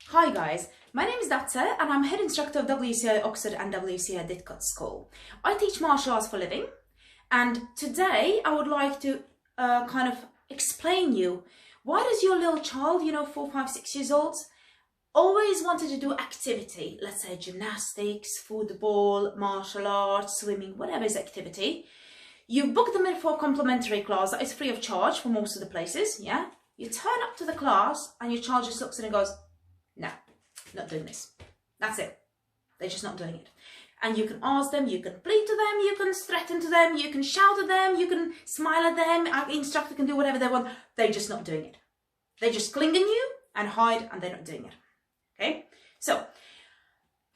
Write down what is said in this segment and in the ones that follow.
Hi guys, my name is Datse and I'm head instructor of WCI Oxford and WCI Didcot School. I teach martial arts for a living, and today I would like to kind of explain you why does your little child, 4, 5, 6 years old, always wanted to do activity, let's say gymnastics, football, martial arts, swimming, whatever is activity. You book them in for a complimentary class that is free of charge for most of the places, yeah? You turn up to the class and your child just looks at it and goes, no, not doing this. That's it. They're just not doing it. And you can ask them, you can plead to them, you can threaten to them, you can shout at them, you can smile at them, our instructor can do whatever they want. They're just not doing it. They just cling on you and hide, and they're not doing it. Okay? So,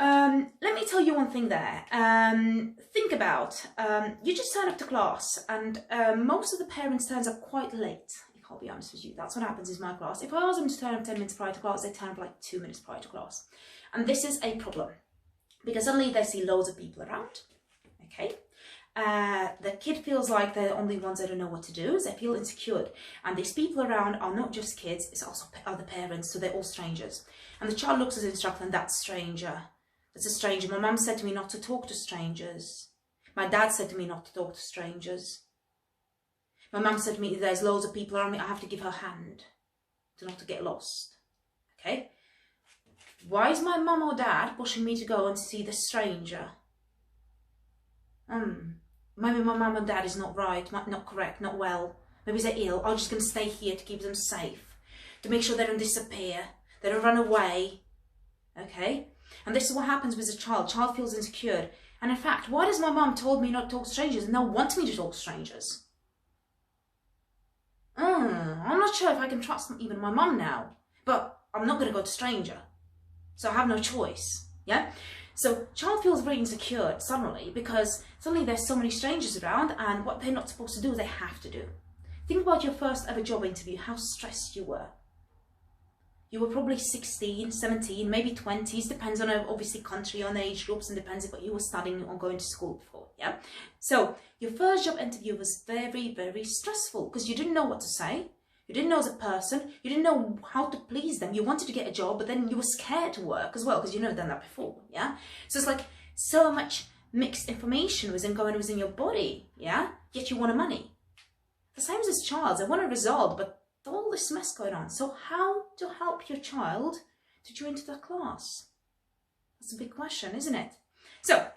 let me tell you one thing there. Think about, you just turn up to class, and most of the parents turns up quite late. I'll be honest with you, that's what happens in my class. If I ask them to turn up 10 minutes prior to class, they turn up like 2 minutes prior to class. And this is a problem, because suddenly they see loads of people around, okay? The kid feels like they're the only ones that don't know what to do, so they feel insecure. And these people around are not just kids, it's also other parents, so they're all strangers. And the child looks at the instructor and that's stranger. That's a stranger. My mum said to me not to talk to strangers. My dad said to me not to talk to strangers. My mum said to me, there's loads of people around me, I have to give her hand to not to get lost, okay? Why is my mum or dad pushing me to go and see the stranger? Maybe my mum and dad is not right, not correct, not well. Maybe they're ill. I'm just going to stay here to keep them safe, to make sure they don't disappear, they don't run away, okay? And this is what happens with a child. Child feels insecure. And in fact, why does my mum told me not to talk to strangers and now want me to talk to strangers? I'm not sure if I can trust even my mum now, but I'm not going to go to stranger, so I have no choice, yeah? So child feels very insecure suddenly because suddenly there's so many strangers around, and what they're not supposed to do, they have to do. Think about your first ever job interview, how stressed you were. You were probably 16, 17, maybe 20s, depends on obviously country, on age groups, and depends if what you were studying or going to school for, yeah? So your first job interview was very, very stressful because you didn't know what to say, you didn't know as a person, you didn't know how to please them, you wanted to get a job, but then you were scared to work as well because you've never done that before, yeah? So it's like so much mixed information was going within your body, yeah? Yet you wanted money. The same as this child, they want a result, but all this mess going on. So how to help your child to join into that class? That's a big question, isn't it? So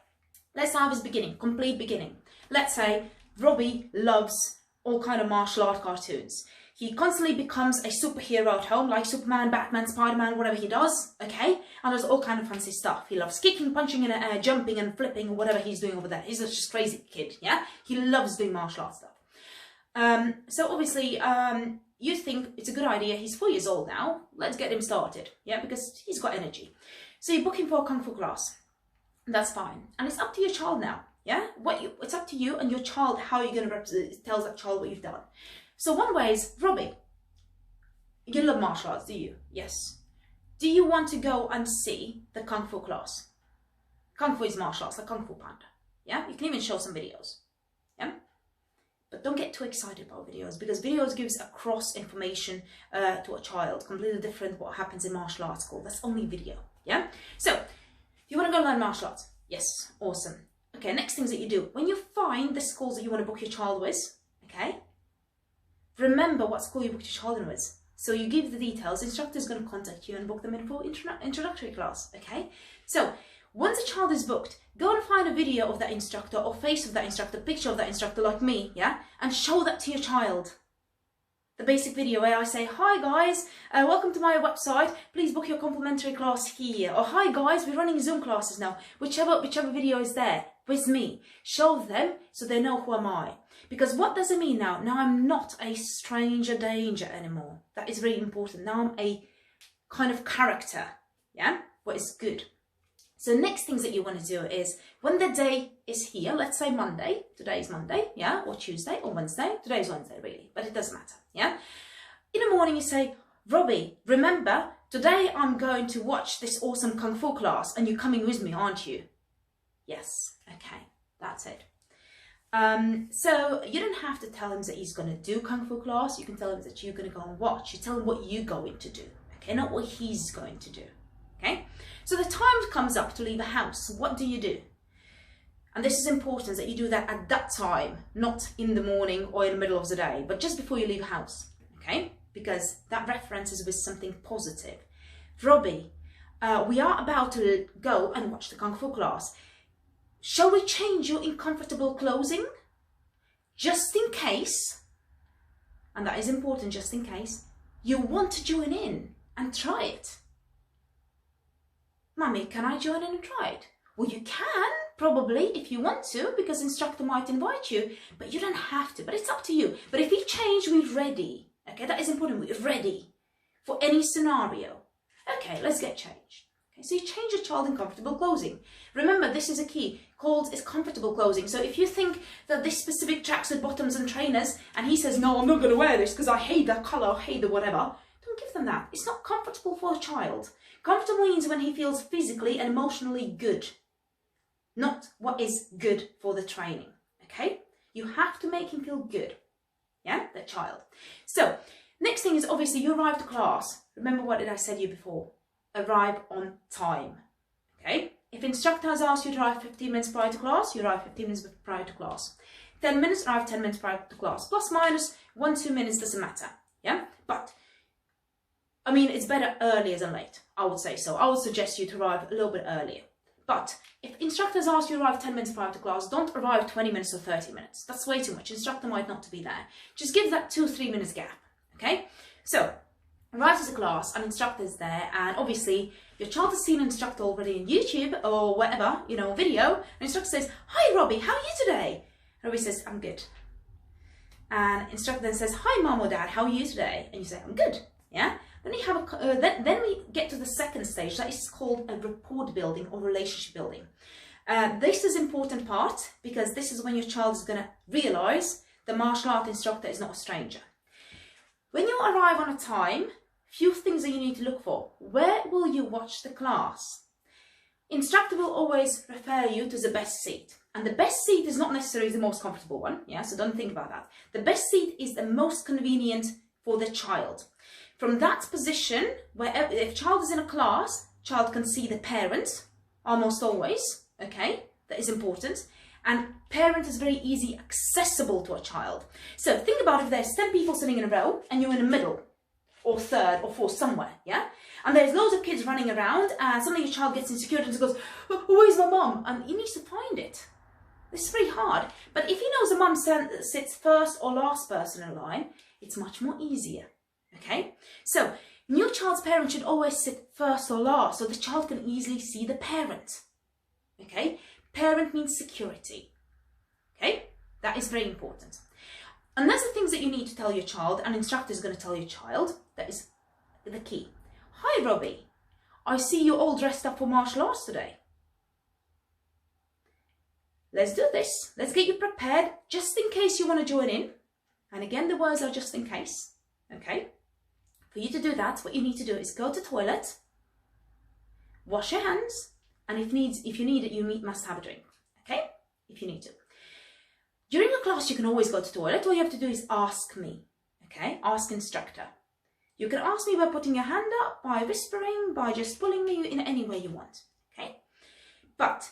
let's start with beginning, complete beginning. Let's say Robbie loves all kind of martial art cartoons. He constantly becomes a superhero at home, like Superman, Batman, Spider-Man, whatever he does, okay? And there's all kind of fancy stuff. He loves kicking, punching in the air, jumping and flipping, or whatever he's doing over there. He's just a crazy kid, yeah? He loves doing martial art stuff. So obviously, you think it's a good idea, he's 4 years old now, let's get him started, yeah, because he's got energy. So you book him for a Kung Fu class, that's fine. And it's up to your child now, yeah? It's up to you and your child how you're going to tell that child what you've done. So one way is, Robbie, you love martial arts, do you? Yes. Do you want to go and see the Kung Fu class? Kung Fu is martial arts, like Kung Fu Panda, yeah? You can even show some videos, yeah? But don't get too excited about videos, because videos gives across information to a child, completely different what happens in martial arts school. That's only video, yeah? So, you want to go learn martial arts? Yes, awesome. Okay, next things that you do. When you find the schools that you want to book your child with, okay? Remember what school you booked your child in with. So you give the details, the instructor is going to contact you and book them in for introductory class, okay? So, once a child is booked, go and find a video of that instructor or face of that instructor, picture of that instructor like me, yeah? And show that to your child. The basic video where I say, hi guys, welcome to my website, please book your complimentary class here. Or hi guys, we're running Zoom classes now. Whichever video is there with me. Show them so they know who am I. Because what does it mean now? Now I'm not a stranger danger anymore. That is very important. Now I'm a kind of character, yeah? What is good. So next things that you want to do is, when the day is here, let's say Monday, today is Monday, yeah, or Tuesday, or Wednesday, today is Wednesday really, but it doesn't matter, yeah? In the morning you say, Robbie, remember, today I'm going to watch this awesome Kung Fu class, and you're coming with me, aren't you? Yes, okay, that's it. So you don't have to tell him that he's going to do Kung Fu class, you can tell him that you're going to go and watch, you tell him what you're going to do, okay, not what he's going to do. So the time comes up to leave a house. What do you do? And this is important that you do that at that time, not in the morning or in the middle of the day, but just before you leave a house, okay? Because that references with something positive. Robbie, we are about to go and watch the Kung Fu class. Shall we change you in comfortable clothing? Just in case, and that is important, just in case, you want to join in and try it. Mummy, can I join in and try it? Well, you can, probably, if you want to, because instructor might invite you, but you don't have to, but it's up to you. But if you change, we're ready. Okay, that is important, we're ready for any scenario. Okay, let's get changed. Okay, so you change your child in comfortable clothing. Remember, this is a key, called is comfortable clothing. So if you think that this specific tracksuit bottoms and trainers, and he says, no, I'm not going to wear this because I hate that colour, I hate the whatever, don't give them that. It's not comfortable for a child. Comfortable means when he feels physically and emotionally good, not what is good for the training, okay? You have to make him feel good, yeah, that child. So, next thing is obviously you arrive to class. Remember what did I say to you before? Arrive on time, okay? If instructor has asked you to arrive 15 minutes prior to class, you arrive 15 minutes prior to class. 10 minutes, arrive 10 minutes prior to class. Plus, minus, 1-2 minutes, doesn't matter, yeah? But, I mean, it's better earlier than late, I would say so. I would suggest you to arrive a little bit earlier. But if instructors ask you to arrive 10 minutes prior to class, don't arrive 20 minutes or 30 minutes. That's way too much. Instructor might not be there. Just give that 2-3 minutes gap, okay? So, arrive to the class, an instructor is there, and obviously your child has seen an instructor already on YouTube or whatever, you know, video. And instructor says, hi Robbie, how are you today? Robbie says, I'm good. And instructor then says, hi Mom or Dad, how are you today? And you say, I'm good, yeah? Then you have then we get to the second stage, that is called a rapport building or relationship building. This is important part because this is when your child is going to realize the martial art instructor is not a stranger. When you arrive on a time, few things that you need to look for. Where will you watch the class? Instructor will always refer you to the best seat. And the best seat is not necessarily the most comfortable one, yeah, so don't think about that. The best seat is the most convenient for the child. From that position, wherever, if child is in a class, child can see the parent, almost always, okay, that is important. And parent is very easy accessible to a child. So think about if there's 10 people sitting in a row and you're in the middle, or third, or fourth, somewhere, yeah? And there's loads of kids running around and suddenly your child gets insecure and goes, oh, where's my mum? And he needs to find it. This is very hard. But if he knows the mum sits first or last person in line, it's much more easier. Okay, so new child's parent should always sit first or last so the child can easily see the parent. Okay, parent means security. Okay, that is very important. And that's the things that you need to tell your child, and instructor is going to tell your child. That is the key. Hi Robbie, I see you all dressed up for martial arts today. Let's do this. Let's get you prepared just in case you want to join in. And again, the words are just in case. Okay. For you to do that, what you need to do is go to the toilet, wash your hands, and if you need it, you must have a drink, okay? If you need to. During a class, you can always go to the toilet. All you have to do is ask me, okay? Ask instructor. You can ask me by putting your hand up, by whispering, by just pulling me in any way you want, okay? But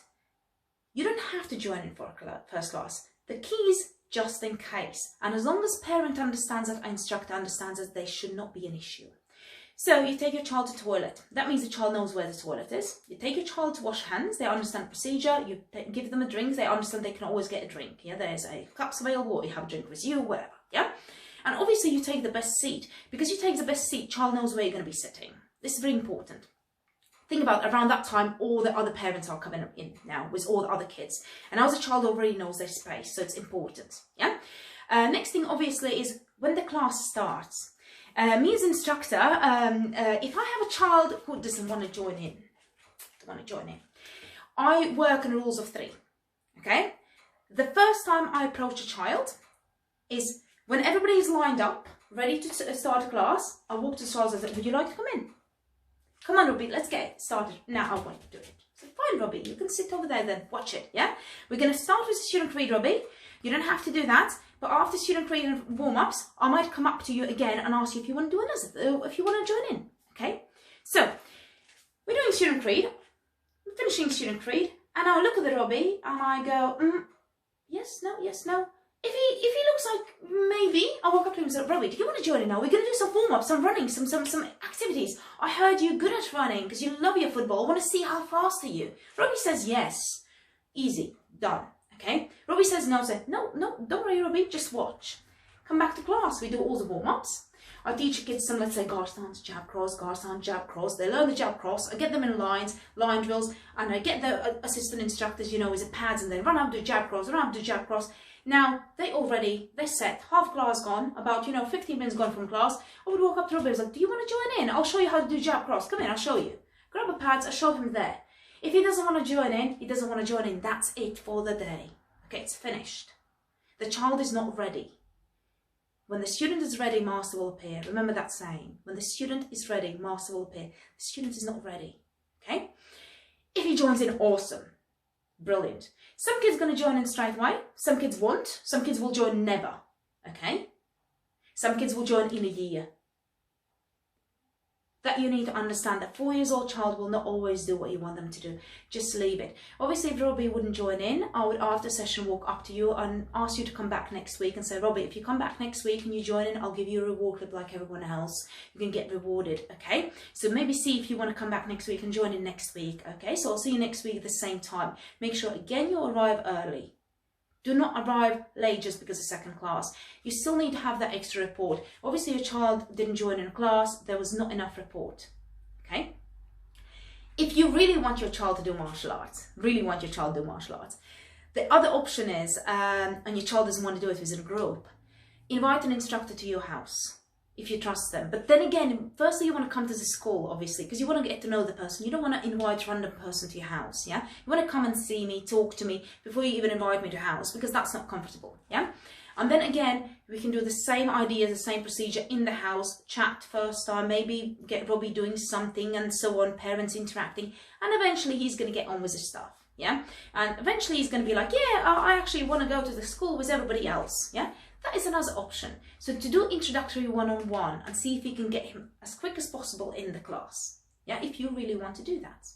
you don't have to join in for a first class. The key is just in case. And as long as parent understands that, instructor understands that, there should not be an issue. So you take your child to toilet. That means the child knows where the toilet is. You take your child to wash hands. They understand procedure. You give them a drink. They understand they can always get a drink. Yeah, there's a cups available, or you have a drink with you, whatever. Yeah. And obviously you take the best seat. Because you take the best seat, child knows where you're going to be sitting. This is very important. Think about around that time, all the other parents are coming in now with all the other kids. And now the child already knows their space, so it's important. Yeah. Next thing, obviously, is when the class starts. Me as instructor, if I have a child who doesn't want to join in, I work on rules of 3. Okay. The first time I approach a child is when everybody is lined up, ready to start a class. I walk to the child and say, would you like to come in? Come on, Robbie, let's get started. Now I want to do it. So fine, Robbie, you can sit over there then, watch it, yeah? We're going to start with the student creed, Robbie. You don't have to do that, but after student creed and warm-ups, I might come up to you again and ask you if you want to do another, if you want to join in, okay? So, we're doing student creed. I'm finishing student creed, and I look at the Robbie and I go, yes, no, yes, no. If he looks like maybe, I walk up to him and say, Robbie, do you want to join in now? We're going to do some warm-ups, some running, some activities. I heard you're good at running because you love your football. I want to see how fast are you. Robbie says yes. Easy. Done. Okay? Robbie says no. Say, no, don't worry, Robbie. Just watch. Come back to class. We do all the warm-ups. I teach kids some, let's say, guard stance, jab cross, guard stance, jab cross. They learn the jab cross. I get them in lines, line drills, and I get the assistant instructors, with the pads, and they run up, do jab cross, run up, do jab cross. Now, they're set, half class gone, about, 15 minutes gone from class. I would walk up to Robbie and like, do you want to join in? I'll show you how to do jab cross. Come in, I'll show you. Grab the pads, I'll show him there. If he doesn't want to join in, he doesn't want to join in. That's it for the day. Okay, it's finished. The child is not ready. When the student is ready, master will appear. Remember that saying. When the student is ready, master will appear. The student is not ready. Okay? If he joins in, awesome. Brilliant. Some kids are going to join in straight away. Some kids won't. Some kids will join never. Okay? Some kids will join in a year. That you need to understand that 4 years old child will not always do what you want them to do. Just leave it. Obviously, if Robbie wouldn't join in, I would after session walk up to you and ask you to come back next week and say, Robbie, if you come back next week and you join in, I'll give you a reward clip like everyone else. You can get rewarded, okay? So maybe see if you want to come back next week and join in next week, okay? So I'll see you next week at the same time. Make sure, again, you arrive early. Do not arrive late just because of second class. You still need to have that extra report. Obviously, your child didn't join in class. There was not enough report. Okay? If you really want your child to do martial arts, the other option is, and your child doesn't want to do it within a group, invite an instructor to your house if you trust them. But then again, firstly, you want to come to the school, obviously, because you want to get to know the person. You don't want to invite a random person to your house, yeah? You want to come and see me, talk to me before you even invite me to house, because that's not comfortable, yeah? And then again, we can do the same idea, the same procedure in the house, chat first time, maybe get Robbie doing something and so on, parents interacting, and eventually he's going to get on with his stuff, yeah? And eventually he's going to be like, yeah, I actually want to go to the school with everybody else, yeah? That is another option. So to do introductory one-on-one and see if you can get him as quick as possible in the class. Yeah, if you really want to do that.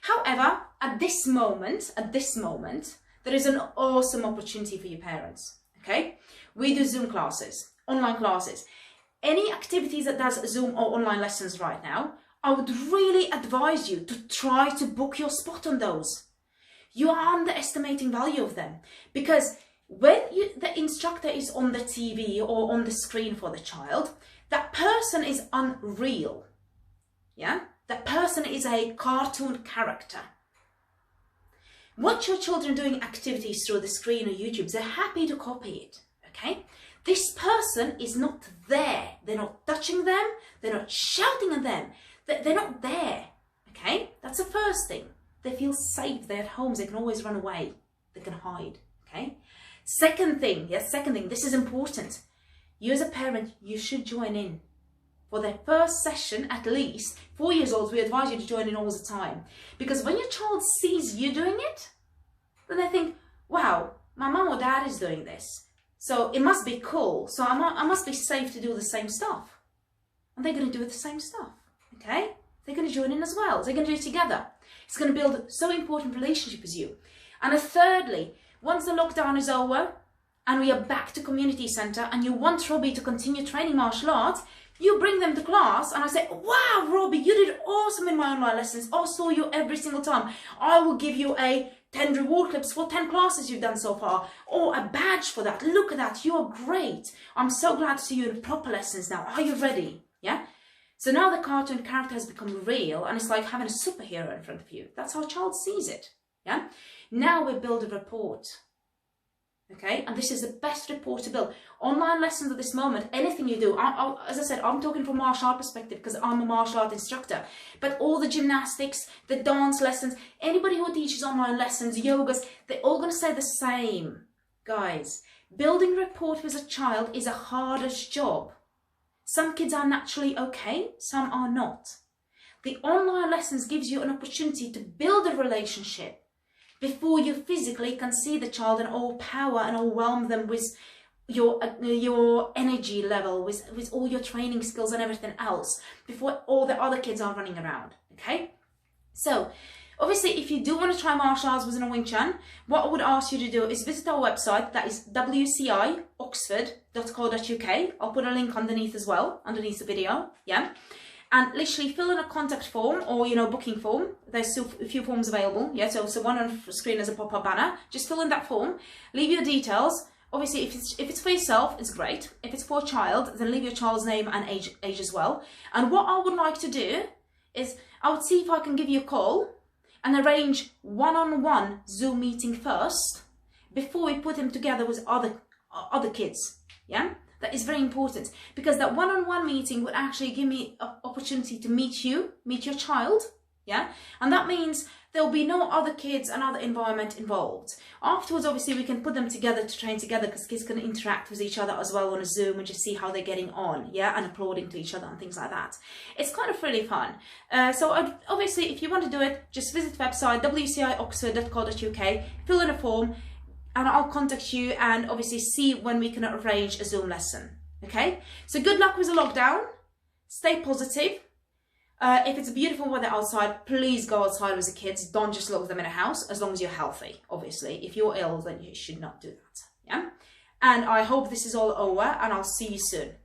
However, at this moment, there is an awesome opportunity for you parents. Okay? We do Zoom classes, online classes. Any activities that does Zoom or online lessons right now, I would really advise you to try to book your spot on those. You are underestimating value of them, because when the instructor is on the TV or on the screen for the child, that person is unreal. Yeah? That person is a cartoon character. Watch your children doing activities through the screen or YouTube. They're happy to copy it. Okay? This person is not there. They're not touching them. They're not shouting at them. They're not there. Okay? That's the first thing. They feel safe. They're at home. They can always run away. They can hide. Okay? Second thing, this is important. You as a parent, you should join in. For their first session, at least, 4 years old, we advise you to join in all the time. Because when your child sees you doing it, then they think, wow, my mum or dad is doing this. So it must be cool. So I must be safe to do the same stuff. And they're going to do the same stuff, okay? They're going to join in as well. They're going to do it together. It's going to build so important relationship with you. And thirdly, once the lockdown is over and we are back to community centre and you want Robbie to continue training martial arts, you bring them to class and I say, wow, Robbie, you did awesome in my online lessons. I saw you every single time. I will give you 10 reward clips for 10 classes you've done so far, or a badge for that. Look at that. You're great. I'm so glad to see you in proper lessons now. Are you ready? Yeah. So now the cartoon character has become real and it's like having a superhero in front of you. That's how a child sees it. Yeah. Now we build a rapport, okay? And this is the best rapport to build. Online lessons at this moment, anything you do, as I said, I'm talking from a martial art perspective because I'm a martial art instructor, but all the gymnastics, the dance lessons, anybody who teaches online lessons, yogas, they're all going to say the same. Guys, building rapport with a child is a hardest job. Some kids are naturally okay, some are not. The online lessons gives you an opportunity to build a relationship before you physically can see the child and overpower and overwhelm them with your energy level, with all your training skills and everything else, before all the other kids are running around, okay? So, obviously, if you do want to try martial arts within a Wing Chun, what I would ask you to do is visit our website, that is wcioxford.co.uk. I'll put a link underneath as well, underneath the video, yeah? And literally fill in a contact form or, you know, booking form. There's still a few forms available, yeah? So one on the screen is a pop-up banner. Just fill in that form, leave your details. Obviously, if it's for yourself, it's great. If it's for a child, then leave your child's name and age as well. And what I would like to do is I would see if I can give you a call and arrange one-on-one Zoom meeting first before we put him together with other kids, yeah? That is very important, because that one-on-one meeting would actually give me an opportunity to meet your child, yeah? And that means there'll be no other kids and other environment involved. Afterwards, obviously, we can put them together to train together, because kids can interact with each other as well on a Zoom and just see how they're getting on, yeah? And applauding to each other and things like that. It's kind of really fun. So obviously, if you want to do it, just visit the website, wcioxford.co.uk, fill in a form, and I'll contact you and obviously see when we can arrange a Zoom lesson, okay? So good luck with the lockdown. Stay positive. If it's beautiful weather outside, please go outside with the kids. Don't just lock them in a house, as long as you're healthy, obviously. If you're ill, then you should not do that, yeah? And I hope this is all over, and I'll see you soon.